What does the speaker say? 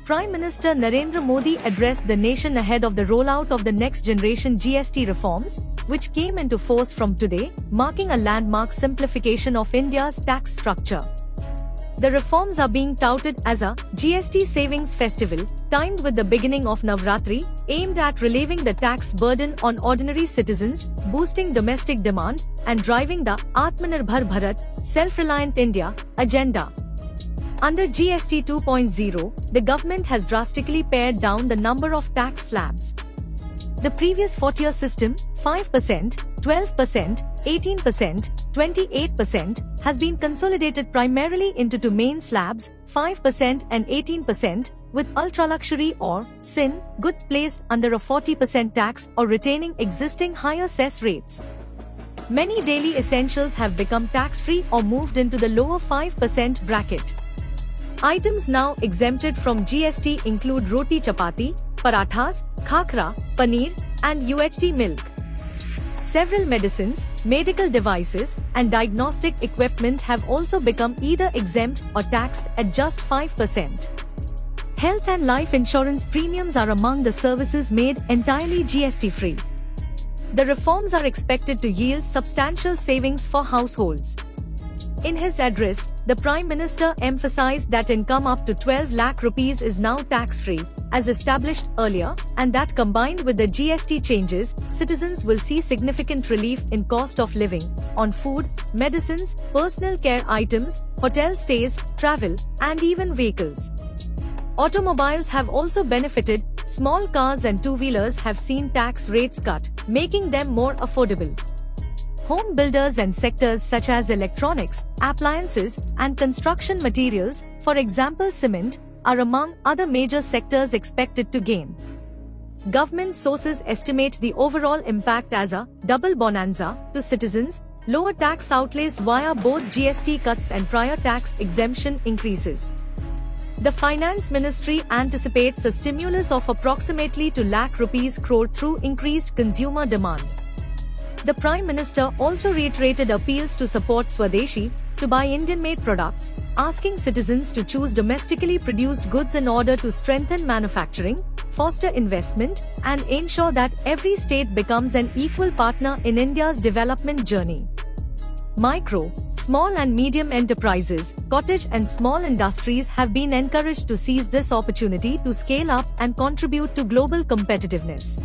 Prime Minister Narendra Modi addressed the nation ahead of the rollout of the next generation GST reforms, which came into force from today, marking a landmark simplification of India's tax structure. The reforms are being touted as a GST savings festival, timed with the beginning of Navratri, aimed at relieving the tax burden on ordinary citizens, boosting domestic demand, and driving the Atmanirbhar Bharat, self-reliant India, agenda. Under GST 2.0, the government has drastically pared down the number of tax slabs. The previous 4-tier system, 5%, 12%, 18%, 28%, has been consolidated primarily into two main slabs, 5% and 18%, with ultra-luxury or sin goods placed under a 40% tax or retaining existing higher cess rates. Many daily essentials have become tax-free or moved into the lower 5% bracket. Items now exempted from GST include roti chapati, parathas, khakra, paneer, and UHT milk. Several medicines, medical devices, and diagnostic equipment have also become either exempt or taxed at just 5%. Health and life insurance premiums are among the services made entirely GST-free. The reforms are expected to yield substantial savings for households. In his address, the Prime Minister emphasized that income up to 12 lakh rupees is now tax-free, as established earlier, and that combined with the GST changes, citizens will see significant relief in cost of living, on food, medicines, personal care items, hotel stays, travel, and even vehicles. Automobiles have also benefited. Small cars and two-wheelers have seen tax rates cut, making them more affordable. Home builders and sectors such as electronics, appliances, and construction materials, for example cement, are among other major sectors expected to gain. Government sources estimate the overall impact as a double bonanza to citizens, lower tax outlays via both GST cuts and prior tax exemption increases. The Finance Ministry anticipates a stimulus of approximately 2 lakh rupees crore through increased consumer demand. The Prime Minister also reiterated appeals to support Swadeshi, to buy Indian-made products, asking citizens to choose domestically produced goods in order to strengthen manufacturing, foster investment, and ensure that every state becomes an equal partner in India's development journey. Micro, small and medium enterprises, cottage and small industries have been encouraged to seize this opportunity to scale up and contribute to global competitiveness.